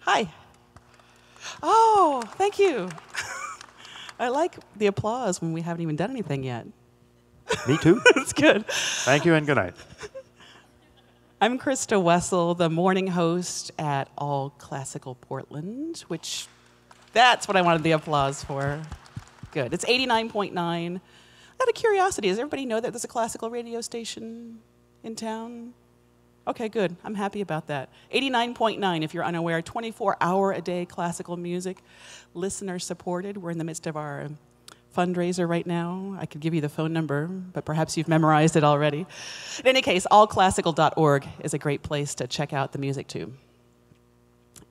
Hi. Oh, thank you. I like the applause when we haven't even done anything yet. Me too. It's good. Thank you and good night. I'm Christa Wessel, the morning host at All Classical Portland, which that's what I wanted the applause for. Good. It's 89.9. Out of curiosity, does everybody know that there's a classical radio station in town? Okay, good. I'm happy about that. 89.9, if you're unaware, 24-hour-a-day classical music, listener-supported. We're in the midst of our fundraiser right now. I could give you the phone number, but perhaps you've memorized it already. In any case, allclassical.org is a great place to check out the music too.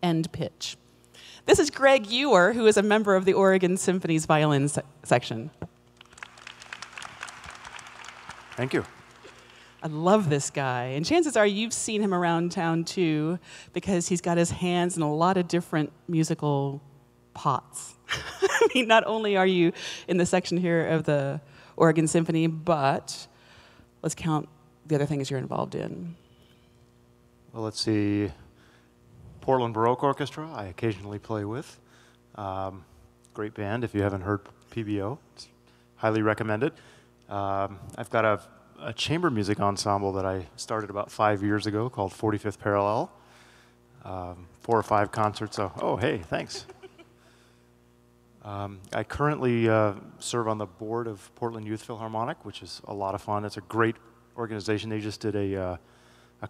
End pitch. This is Greg Ewer, who is a member of the Oregon Symphony's violin section. Thank you. I love this guy, and chances are you've seen him around town too, because he's got his hands in a lot of different musical pots. I mean, not only are you in the section here of the Oregon Symphony, but let's count the other things you're involved in. Well, let's see. Portland Baroque Orchestra, I occasionally play with. Great band. If you haven't heard PBO, it's highly recommended. I've got a chamber music ensemble that I started about 5 years ago called 45th Parallel. 4 or 5 concerts. Oh, hey, thanks. I currently serve on the board of Portland Youth Philharmonic, which is a lot of fun. It's a great organization. They just did a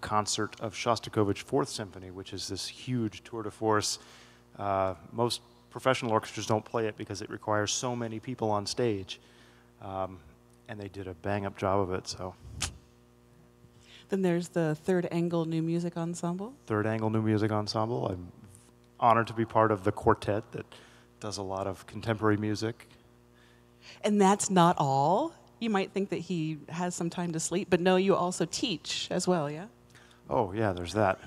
concert of Shostakovich's Fourth Symphony, which is this huge tour de force. Most professional orchestras don't play it because it requires so many people on stage. And they did a bang-up job of it, so. Then there's the Third Angle New Music Ensemble. Third Angle New Music Ensemble. I'm honored to be part of the quartet that does a lot of contemporary music. And that's not all. You might think that he has some time to sleep, but no, you also teach as well, yeah? Oh, yeah, there's that.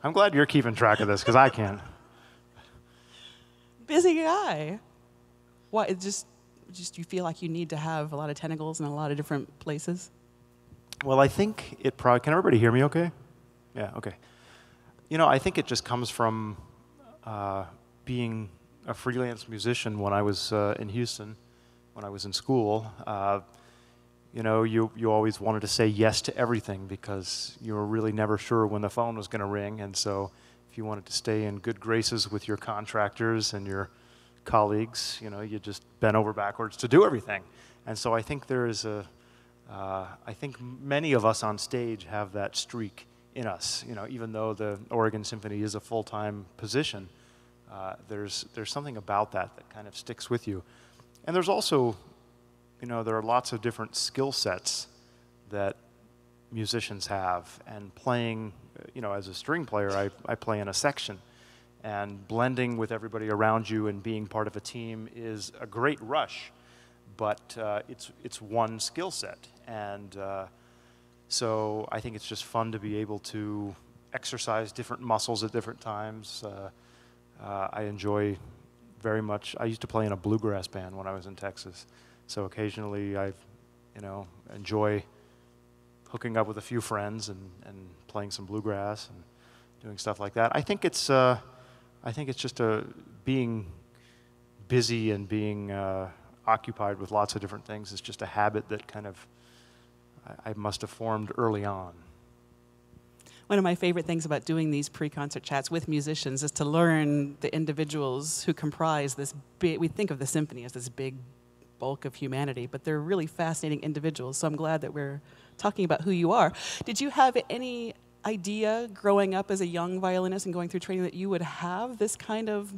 I'm glad you're keeping track of this, because I can't. Busy guy. What, it just you feel like you need to have a lot of tentacles in a lot of different places? Well, I think it probably, can everybody hear me okay? Yeah, okay. You know, I think it just comes from being a freelance musician when I was in Houston, when I was in school. You know, you always wanted to say yes to everything because you were really never sure when the phone was going to ring. And so if you wanted to stay in good graces with your contractors and your colleagues, you know, you just bent over backwards to do everything. And so I think there is I think many of us on stage have that streak in us, you know, even though the Oregon Symphony is a full-time position, there's something about that kind of sticks with you. And there's also, you know, there are lots of different skill sets that musicians have, and playing, you know, as a string player, I play in a section. And blending with everybody around you and being part of a team is a great rush, but it's one skill set. And so I think it's just fun to be able to exercise different muscles at different times. I enjoy very much, I used to play in a bluegrass band when I was in Texas. So occasionally I, you know, enjoy hooking up with a few friends and playing some bluegrass and doing stuff like that. I think it's just being busy and being occupied with lots of different things. It's just a habit that kind of I must have formed early on. One of my favorite things about doing these pre-concert chats with musicians is to learn the individuals who comprise this big, we think of the symphony as this big bulk of humanity, but they're really fascinating individuals. So I'm glad that we're talking about who you are. Did you have any idea growing up as a young violinist and going through training that you would have this kind of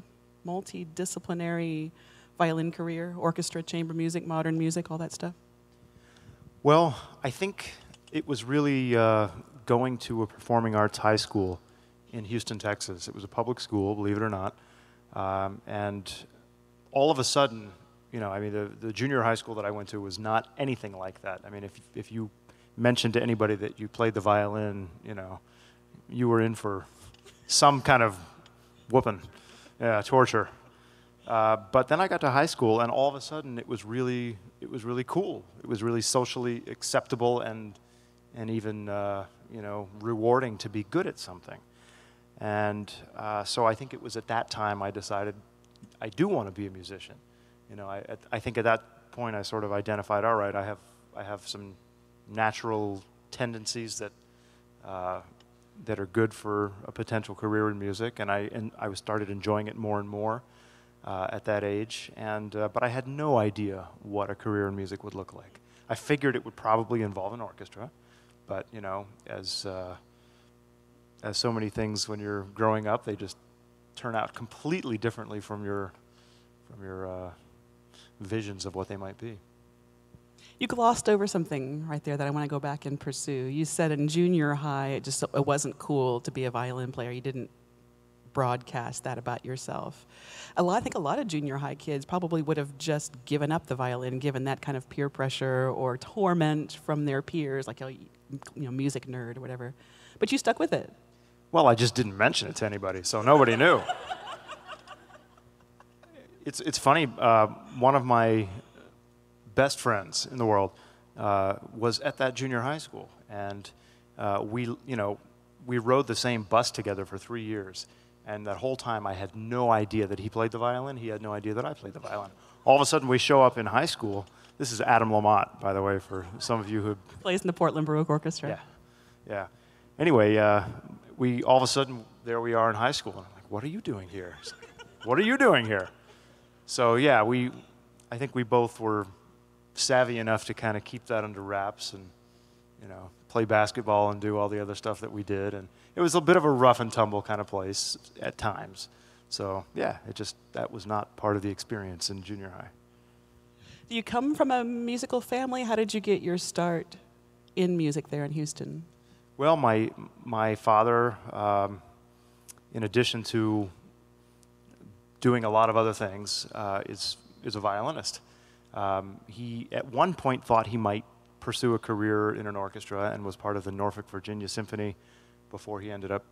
multidisciplinary violin career, orchestra, chamber music, modern music, all that stuff? Well, I think it was really going to a performing arts high school in Houston, Texas. It was a public school, believe it or not. And all of a sudden, you know, I mean, the junior high school that I went to was not anything like that. I mean, if you mentioned to anybody that you played the violin, you know, you were in for some kind of whooping, yeah, torture. But then I got to high school, and all of a sudden it was really cool. It was really socially acceptable and even you know, rewarding to be good at something. And so I think it was at that time I decided I do want to be a musician. You know, I think at that point I sort of identified, all right, I have some natural tendencies that that are good for a potential career in music, and I started enjoying it more and more at that age. And but I had no idea what a career in music would look like. I figured it would probably involve an orchestra, but you know, as so many things when you're growing up, they just turn out completely differently from your visions of what they might be. You glossed over something right there that I want to go back and pursue. You said in junior high, it wasn't cool to be a violin player. You didn't broadcast that about yourself. I think a lot of junior high kids probably would have just given up the violin, given that kind of peer pressure or torment from their peers, like, you know, music nerd or whatever. But you stuck with it. Well, I just didn't mention it to anybody, so nobody knew. It's funny. One of my best friends in the world was at that junior high school, and we rode the same bus together for 3 years. And that whole time, I had no idea that he played the violin. He had no idea that I played the violin. All of a sudden, we show up in high school. This is Adam LeMotte, by the way, for some of you who plays in the Portland Baroque Orchestra. Yeah, yeah. Anyway, we all of a sudden there we are in high school, and I'm like, "What are you doing here? What are you doing here?" So yeah, I think we both were savvy enough to kind of keep that under wraps and, you know, play basketball and do all the other stuff that we did. And it was a bit of a rough and tumble kind of place at times. So yeah, that was not part of the experience in junior high. Do you come from a musical family? How did you get your start in music there in Houston? Well, my father, in addition to doing a lot of other things, is a violinist. He at one point thought he might pursue a career in an orchestra and was part of the Norfolk, Virginia Symphony before he ended up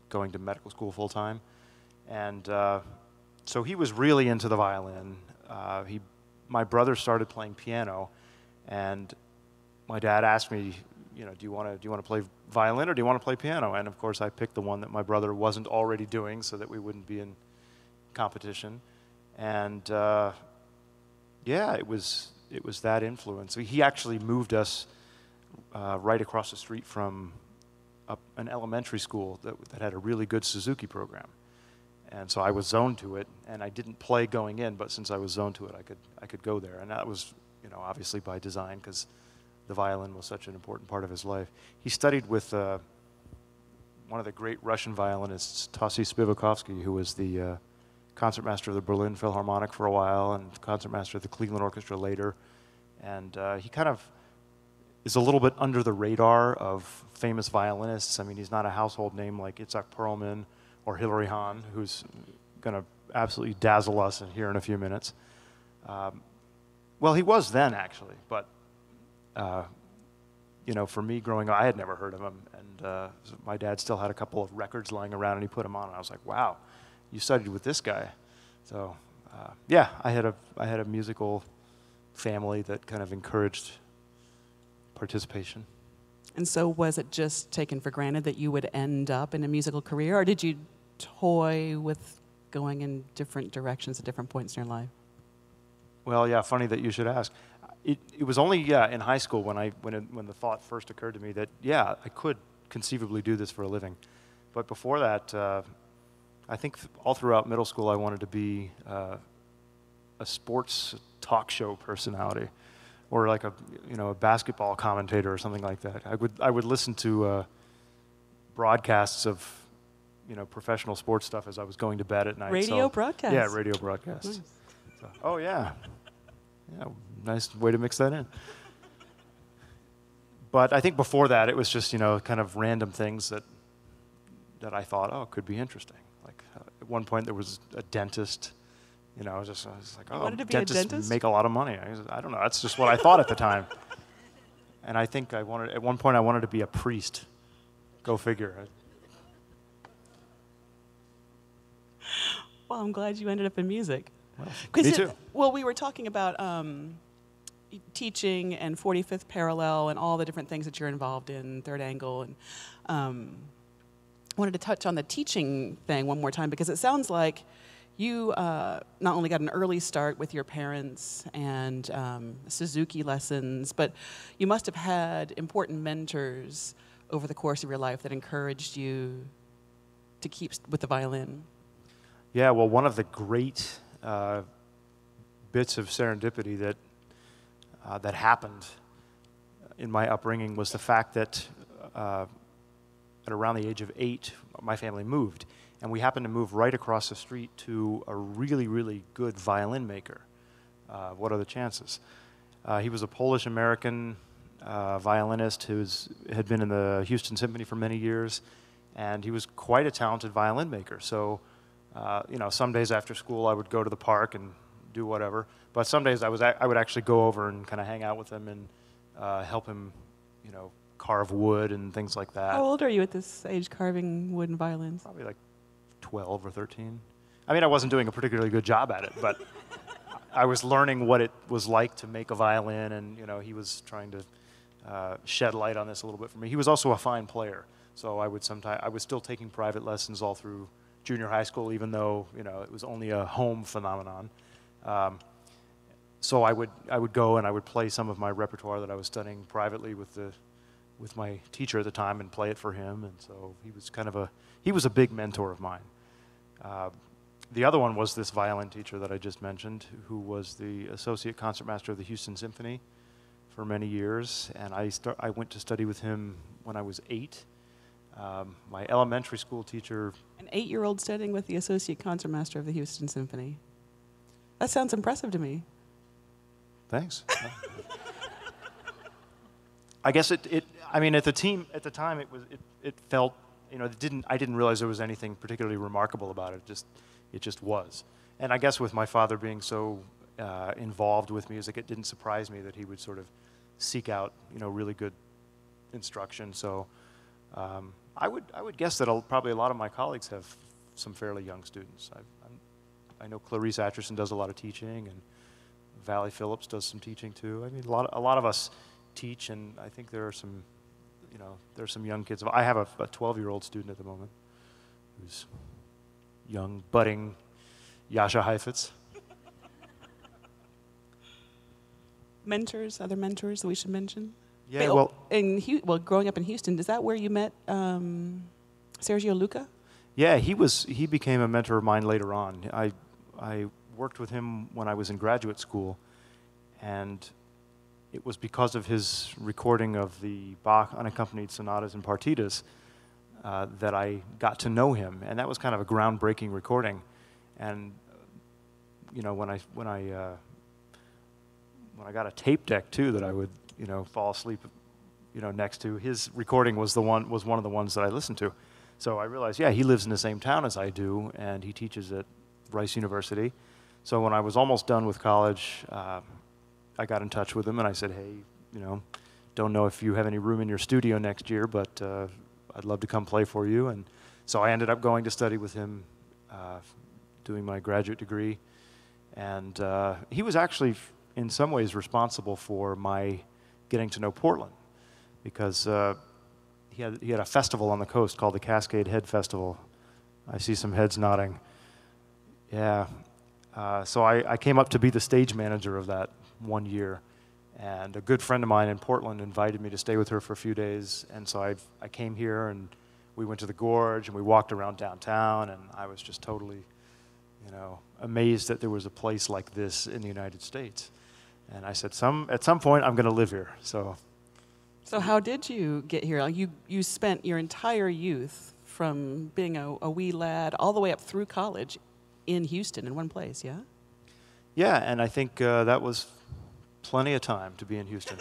going to medical school full time. And so he was really into the violin. My brother started playing piano, and my dad asked me, you know, do you want to play violin or do you want to play piano? And of course, I picked the one that my brother wasn't already doing, so that we wouldn't be in competition. And yeah, it was that influence. He actually moved us right across the street from an elementary school that had a really good Suzuki program. And so I was zoned to it, and I didn't play going in, but since I was zoned to it, I could go there. And that was, you know, obviously by design, because the violin was such an important part of his life. He studied with one of the great Russian violinists, Tassy Spivakovsky, who was the concertmaster of the Berlin Philharmonic for a while and concertmaster of the Cleveland Orchestra later. And he kind of is a little bit under the radar of famous violinists. I mean, he's not a household name like Itzhak Perlman or Hilary Hahn, who's going to absolutely dazzle us here in a few minutes. Well, he was then, actually, but you know, for me growing up, I had never heard of him, and my dad still had a couple of records lying around, and he put them on, and I was like, wow, you studied with this guy. So yeah, I had a musical family that kind of encouraged participation. And so was it just taken for granted that you would end up in a musical career, or did you toy with going in different directions at different points in your life? Well, yeah, funny that you should ask. It was only in high school when the thought first occurred to me that, yeah, I could conceivably do this for a living. But before that, I think all throughout middle school I wanted to be a sports talk show personality, or like a basketball commentator or something like that. I would listen to broadcasts of professional sports stuff as I was going to bed at night. Radio broadcasts. Yeah, radio broadcasts. Nice. So, oh yeah, nice way to mix that in. But I think before that it was just kind of random things that I thought could be interesting. Like at one point there was a dentist. I was like, dentists make a lot of money. I don't know. That's just what I thought at the time. And I think at one point I wanted to be a priest. Go figure. Well, I'm glad you ended up in music. Well, me too. Well, we were talking about teaching and 45th Parallel and all the different things that you're involved in, Third Angle. And wanted to touch on the teaching thing one more time, because it sounds like you not only got an early start with your parents and Suzuki lessons, but you must have had important mentors over the course of your life that encouraged you to keep with the violin. Yeah, well, one of the great bits of serendipity that happened in my upbringing was the fact that at around the age of 8, my family moved. And we happened to move right across the street to a really, really good violin maker. What are the chances? He was a Polish-American violinist who had been in the Houston Symphony for many years, and he was quite a talented violin maker. So, some days after school I would go to the park and do whatever, but some days I would actually go over and kind of hang out with him and help him, carve wood and things like that. How old are you at this age, carving wood and violins? Probably like 12 or 13. I mean, I wasn't doing a particularly good job at it, but I was learning what it was like to make a violin, and he was trying to shed light on this a little bit for me. He was also a fine player, so I was still taking private lessons all through junior high school, even though it was only a home phenomenon. So I would go and I would play some of my repertoire that I was studying privately with my teacher at the time and play it for him, and so he was a big mentor of mine. The other one was this violin teacher that I just mentioned, who was the associate concertmaster of the Houston Symphony for many years, and I went to study with him when I was 8. My elementary school teacher... An 8-year-old studying with the associate concertmaster of the Houston Symphony. That sounds impressive to me. Thanks. I guess at the time it felt, I didn't realize there was anything particularly remarkable about it. It just was. And I guess with my father being so involved with music, it didn't surprise me that he would sort of seek out, really good instruction. So I would guess that probably a lot of my colleagues have some fairly young students. I know Clarice Atchison does a lot of teaching, and Valley Phillips does some teaching too. I mean, a lot of us teach, and I think there are some, there's some young kids. I have a 12-year-old student at the moment who's young, budding Jascha Heifetz. Mentors, other mentors that we should mention? Yeah, well, growing up in Houston, is that where you met Sergio Luca? Yeah, he became a mentor of mine later on. I worked with him when I was in graduate school, and it was because of his recording of the Bach unaccompanied sonatas and partitas that I got to know him, and that was kind of a groundbreaking recording. And when I got a tape deck too that I would fall asleep next to, his recording was one of the ones that I listened to. So I realized, yeah, he lives in the same town as I do, and he teaches at Rice University. So when I was almost done with college, I got in touch with him and I said, hey, don't know if you have any room in your studio next year, but I'd love to come play for you. And so I ended up going to study with him, doing my graduate degree. And he was actually, in some ways, responsible for my getting to know Portland, because he had a festival on the coast called the Cascade Head Festival. I see some heads nodding. Yeah. So I came up to be the stage manager of that one year, and a good friend of mine in Portland invited me to stay with her for a few days, and so I came here, and we went to the Gorge, and we walked around downtown, and I was just totally, amazed that there was a place like this in the United States. And I said, at some point, I'm going to live here. So how did you get here? You spent your entire youth, from being a wee lad all the way up through college, in Houston in one place, yeah? Yeah, and I think that was plenty of time to be in Houston.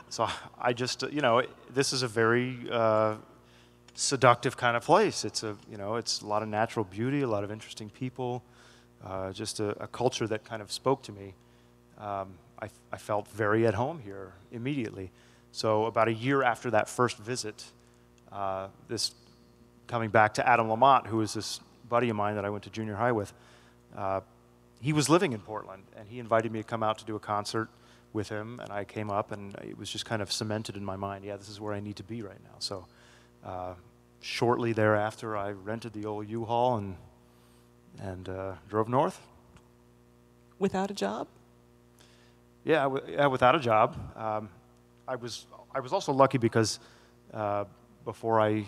So I just, this is a very seductive kind of place. It's it's a lot of natural beauty, a lot of interesting people, just a culture that kind of spoke to me. I felt very at home here immediately. So about a year after that first visit, coming back to Adam LeMotte, who is this buddy of mine that I went to junior high with, he was living in Portland, and he invited me to come out to do a concert with him, and I came up, and it was just kind of cemented in my mind, yeah, this is where I need to be right now. So shortly thereafter, I rented the old U-Haul and drove north. Without a job? Yeah, without a job. I was also lucky because before I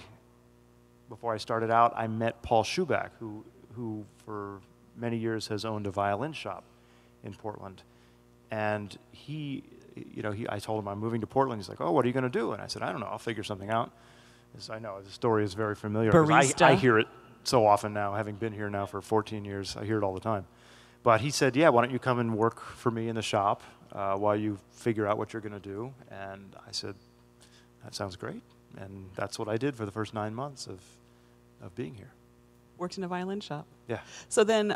started out, I met Paul Schuback, who for many years has owned a violin shop in Portland. And I told him I'm moving to Portland. He's like, oh, what are you going to do? And I said, I don't know, I'll figure something out. I know the story is very familiar. Barista. I hear it so often now, having been here now for 14 years. I hear it all the time. But he said, yeah, why don't you come and work for me in the shop while you figure out what you're going to do? And I said, that sounds great. And that's what I did for the first 9 months of being here. Worked in a violin shop. Yeah. So then,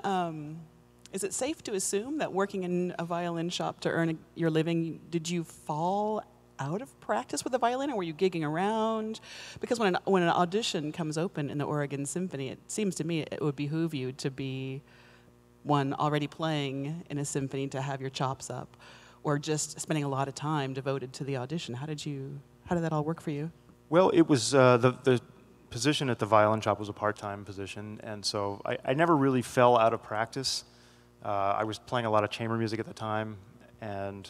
is it safe to assume that working in a violin shop to earn your living, did you fall out of practice with the violin, or were you gigging around? Because when an audition comes open in the Oregon Symphony, it seems to me it would behoove you to be one already playing in a symphony, to have your chops up, or just spending a lot of time devoted to the audition. How did that all work for you? Well, it was the position at the violin shop was a part-time position, and so I never really fell out of practice. I was playing a lot of chamber music at the time, and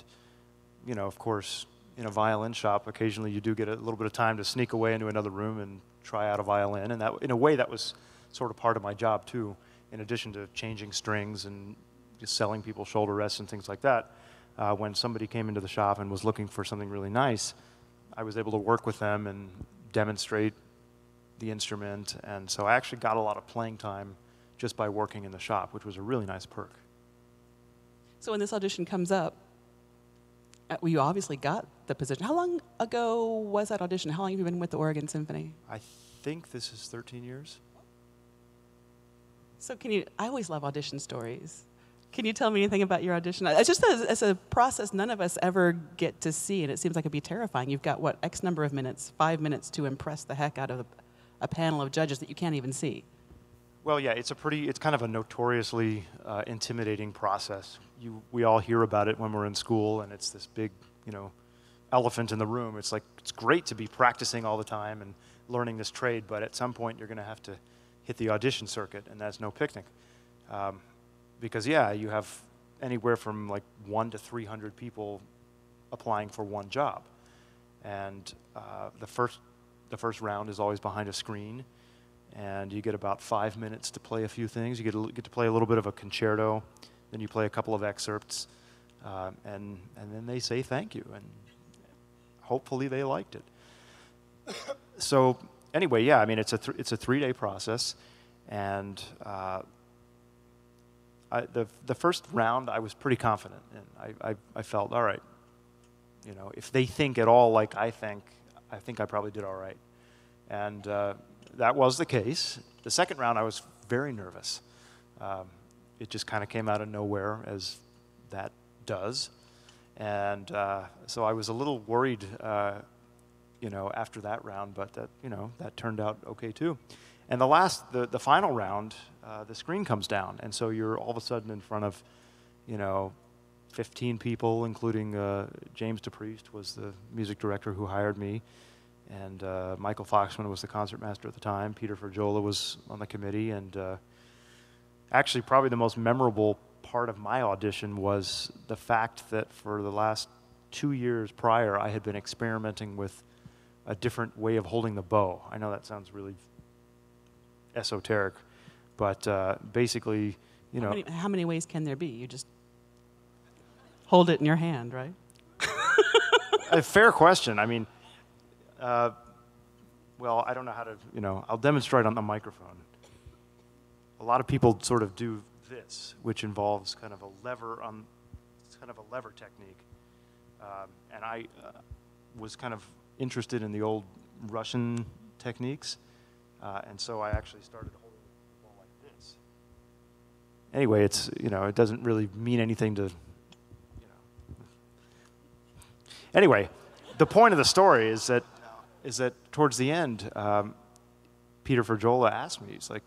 of course, in a violin shop, occasionally you do get a little bit of time to sneak away into another room and try out a violin, and that, in a way, that was sort of part of my job too. In addition to changing strings and just selling people shoulder rests and things like that, when somebody came into the shop and was looking for something really nice, I was able to work with them and demonstrate the instrument, and so I actually got a lot of playing time just by working in the shop, which was a really nice perk. So when this audition comes up, well, you obviously got the position. How long ago was that audition? How long have you been with the Oregon Symphony? I think this is 13 years. So I always love audition stories. Can you tell me anything about your audition? It's just as a process none of us ever get to see, and it seems like it'd be terrifying. You've got, what, X number of minutes, 5 minutes to impress the heck out of a panel of judges that you can't even see. Well, yeah, it's kind of a notoriously intimidating process. We all hear about it when we're in school, and it's this big, elephant in the room. It's like, it's great to be practicing all the time and learning this trade, but at some point you're going to have to hit the audition circuit, and that's no picnic. Because, yeah, you have anywhere from like 100 to 300 people applying for one job. And the first round is always behind a screen, and you get about 5 minutes to play a few things. You get to play a little bit of a concerto, then you play a couple of excerpts, and then they say thank you, and hopefully they liked it. So anyway, yeah, I mean, it's a 3-day process, and the first round I was pretty confident in. I felt, all right, if they think at all like I think I probably did all right. And that was the case. The second round I was very nervous. It just kind of came out of nowhere, as that does. And so I was a little worried after that round, but that turned out okay too. And the final round, the screen comes down, and so you're all of a sudden in front of, 15 people, including James DePriest was the music director who hired me, and Michael Foxman was the concertmaster at the time. Peter Fergiola was on the committee, and actually probably the most memorable part of my audition was the fact that for the last 2 years prior, I had been experimenting with a different way of holding the bow. I know that sounds really esoteric, but basically, How many ways can there be? You just hold it in your hand, right? A fair question. I mean, well, I don't know how to, I'll demonstrate on the microphone. A lot of people sort of do this, which involves kind of a lever technique. And I was kind of interested in the old Russian techniques, and so I actually started holding the ball like this. Anyway, it's, it doesn't really mean anything to, Anyway, the point of the story is that towards the end, Peter Fergiola asked me, he's like,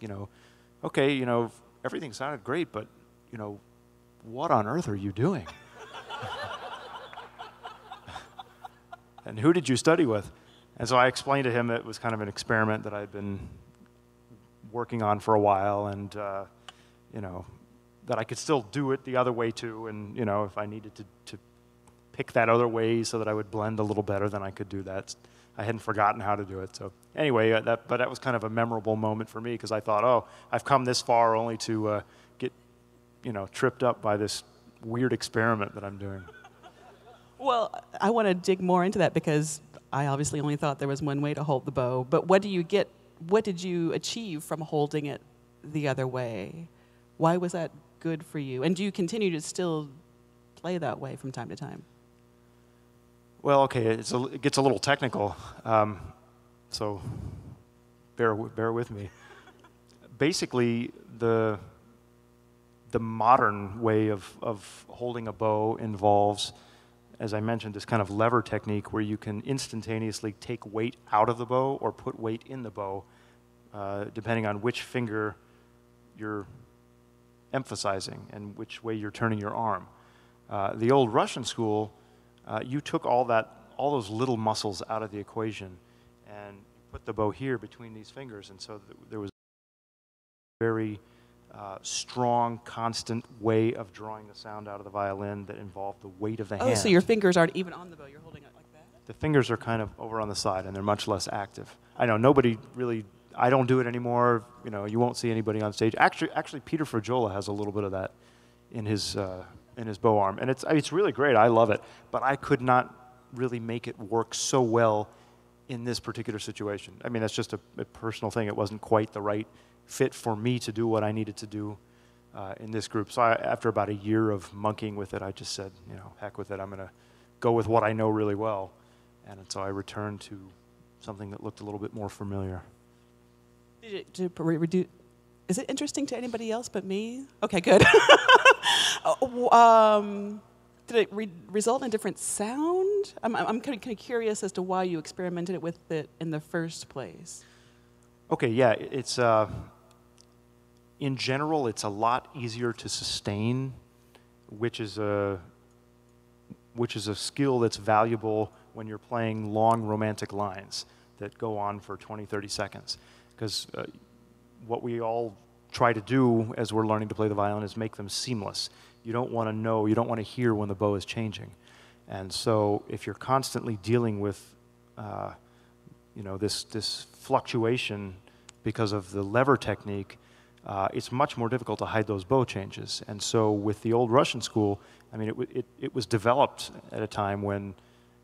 okay, everything sounded great, but, what on earth are you doing? And who did you study with? And so I explained to him that it was kind of an experiment that I'd been working on for a while, and you know, that I could still do it the other way too, and you know, if I needed to pick that other way so that I would blend a little better, then I could do that. I hadn't forgotten how to do it. So anyway, but that was kind of a memorable moment for me, because I thought, oh, I've come this far only to get, you know, tripped up by this weird experiment that I'm doing. Well, I want to dig more into that, because I obviously only thought there was one way to hold the bow. But what did you achieve from holding it the other way? Why was that good for you? And do you continue to still play that way from time to time? Well, okay, it gets a little technical, so bear with me. Basically, the modern way of holding a bow involves, as I mentioned, this kind of lever technique where you can instantaneously take weight out of the bow or put weight in the bow, depending on which finger you're emphasizing and which way you're turning your arm. The old Russian school, you took all those little muscles out of the equation and put the bow here between these fingers, and so there was a very strong, constant way of drawing the sound out of the violin that involved the weight of the hand. Oh, so your fingers aren't even on the bow, you're holding it like that? The fingers are kind of over on the side, and they're much less active. I know nobody really, I don't do it anymore, you know, you won't see anybody on stage. Actually Peter Frajola has a little bit of that in his bow arm, and it's really great. I love it, but I could not really make it work so well in this particular situation. I mean, that's just a personal thing. It wasn't quite the right fit for me to do what I needed to do in this group. So after about a year of monkeying with it, I just said, you know, heck with it. I'm going to go with what I know really well, and so I returned to something that looked a little bit more familiar. Is it interesting to anybody else but me? Okay, good. Did it result in a different sound? I'm kind of curious as to why you experimented with it in the first place. Okay, yeah, it's in general, it's a lot easier to sustain, which is a skill that's valuable when you're playing long romantic lines that go on for 20, 30 seconds. Because what we all try to do as we're learning to play the violin is make them seamless. You don't want to know, you don't want to hear when the bow is changing. And so if you're constantly dealing with you know, this fluctuation because of the lever technique, it's much more difficult to hide those bow changes. And so with the old Russian school, I mean, it was developed at a time when,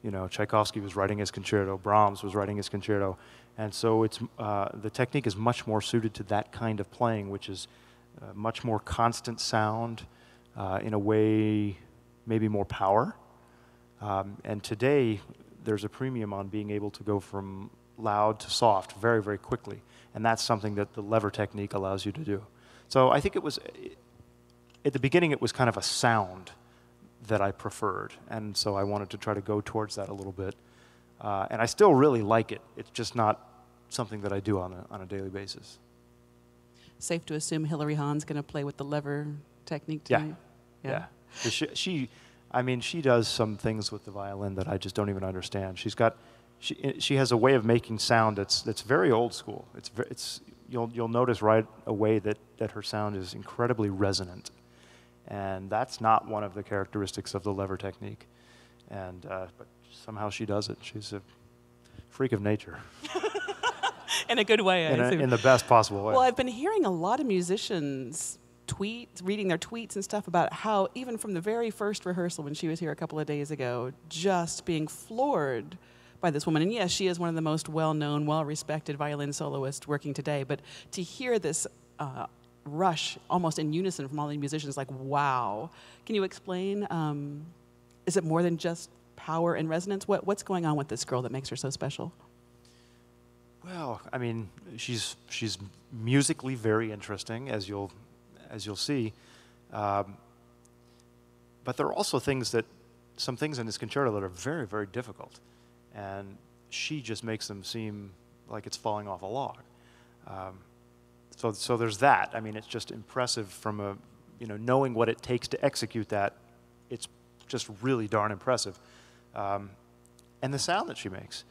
you know, Tchaikovsky was writing his concerto, Brahms was writing his concerto, and so it's the technique is much more suited to that kind of playing, which is much more constant sound, in a way, maybe more power. And today, there's a premium on being able to go from loud to soft very, very quickly. And that's something that the lever technique allows you to do. So I think it was, at the beginning, it was kind of a sound that I preferred. And so I wanted to try to go towards that a little bit. And I still really like it. It's just not something that I do on a daily basis. Safe to assume Hilary Hahn's going to play with the lever technique tonight? Yeah. I mean, she does some things with the violin that I just don't even understand. She has a way of making sound that's very old school. You'll notice right away that her sound is incredibly resonant, and that's not one of the characteristics of the lever technique. And but somehow she does it. She's a freak of nature. In a good way, I assume. In the best possible way. Well, I've been hearing a lot of musicians reading their tweets and stuff about how even from the very first rehearsal when she was here a couple of days ago, just being floored by this woman. And yes, she is one of the most well-known, well-respected violin soloists working today, but to hear this rush almost in unison from all the musicians, like, wow. Can you explain, is it more than just power and resonance? What's going on with this girl that makes her so special? Well, I mean, she's musically very interesting, as you'll see, but there are also some things in this concerto that are very, very difficult, and she just makes them seem like it's falling off a log. So there's that. I mean, it's just impressive from knowing what it takes to execute that. It's just really darn impressive. and the sound that she makes.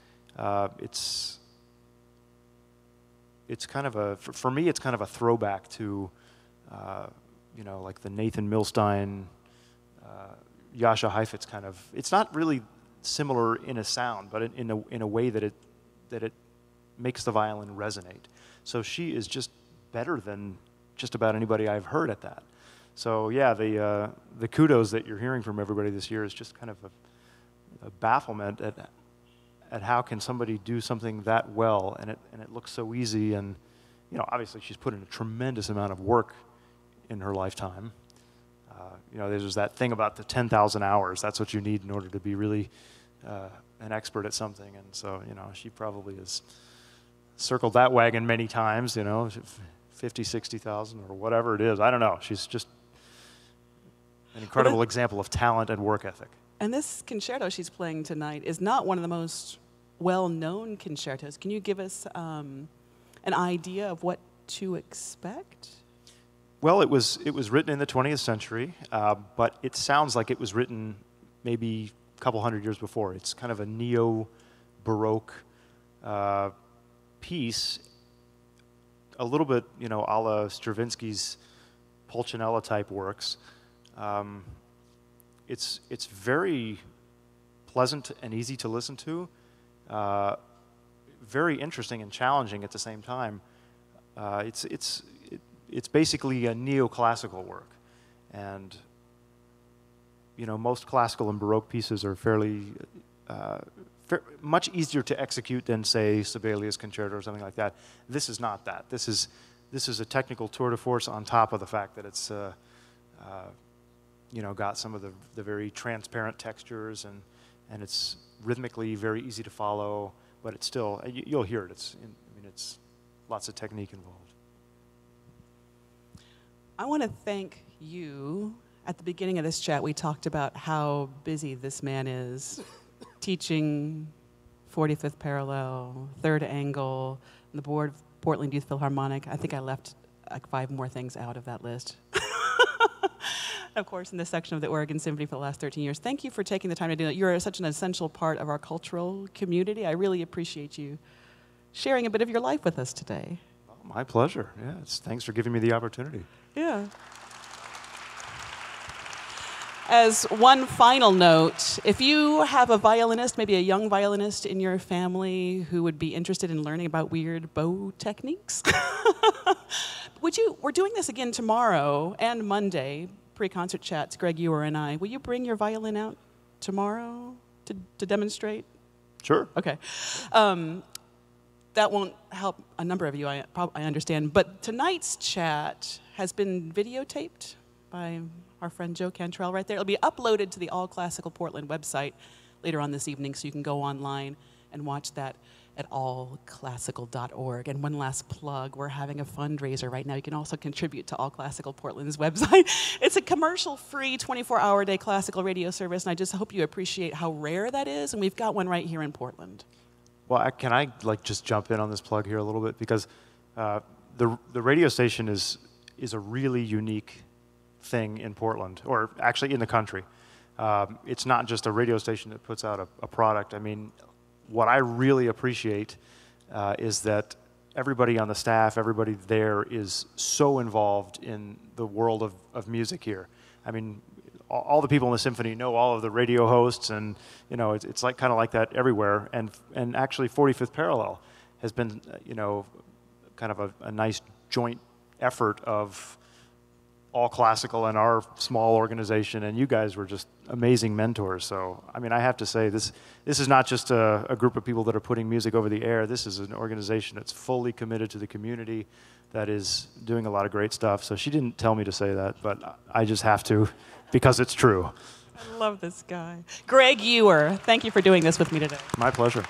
It's kind of a, for me, it's kind of a throwback to, you know, like the Nathan Milstein, Jascha Heifetz kind of. It's not really similar in a sound, but in a way that it makes the violin resonate. So she is just better than just about anybody I've heard at that. So yeah, the kudos that you're hearing from everybody this year is just kind of a bafflement at how can somebody do something that well, and it looks so easy. And you know, obviously she's put in a tremendous amount of work in her lifetime. You know, there's that thing about the 10,000 hours. That's what you need in order to be really an expert at something. And so, you know, she probably has circled that wagon many times, you know, 50, 60,000 or whatever it is. I don't know. She's just an incredible example of talent and work ethic. And this concerto she's playing tonight is not one of the most well-known concertos. Can you give us an idea of what to expect? Well, it was written in the 20th century, but it sounds like it was written maybe a couple hundred years before. It's kind of a neo-Baroque piece, a little bit, you know, a la Stravinsky's Pulcinella-type works. It's very pleasant and easy to listen to, very interesting and challenging at the same time. It's basically a neoclassical work, and you know, most classical and Baroque pieces are fairly much easier to execute than, say, Sibelius Concerto or something like that. This is not that. This is a technical tour de force on top of the fact that it's you know, got some of the very transparent textures, and it's rhythmically very easy to follow, but it's still, you'll hear it. It's lots of technique involved. I want to thank you. At the beginning of this chat, we talked about how busy this man is, teaching 45th Parallel, Third Angle, and the board of Portland Youth Philharmonic. I think I left like 5 more things out of that list. Of course, in this section of the Oregon Symphony for the last 13 years. Thank you for taking the time to do that. You're such an essential part of our cultural community. I really appreciate you sharing a bit of your life with us today. Oh, my pleasure. Yeah, thanks for giving me the opportunity. Yeah. As one final note, if you have a violinist, maybe a young violinist in your family who would be interested in learning about weird bow techniques, we're doing this again tomorrow and Monday, pre-concert chats, Greg Ewer and I. Will you bring your violin out tomorrow to demonstrate? Sure. Okay. That won't help a number of you, I understand. But tonight's chat has been videotaped by our friend Joe Cantrell right there. It'll be uploaded to the All Classical Portland website later on this evening, so you can go online and watch that at allclassical.org. And one last plug, we're having a fundraiser right now. You can also contribute to All Classical Portland's website. It's a commercial-free 24-hour-a-day classical radio service, and I just hope you appreciate how rare that is, and we've got one right here in Portland. Well, can I just jump in on this plug here a little bit? Because the radio station is a really unique thing in Portland, or actually in the country. It's not just a radio station that puts out a product. I mean, what I really appreciate is that everybody on the staff, everybody there is so involved in the world of music here. I mean, all the people in the symphony know all of the radio hosts, and you know, it's like kind of like that everywhere. And actually, 45th Parallel has been, you know, kind of a nice joint effort of All Classical and our small organization, and you guys were just amazing mentors. So, I mean, I have to say, this is not just a group of people that are putting music over the air. This is an organization that's fully committed to the community, that is doing a lot of great stuff. So she didn't tell me to say that, but I just have to, because it's true. I love this guy. Greg Ewer, thank you for doing this with me today. My pleasure.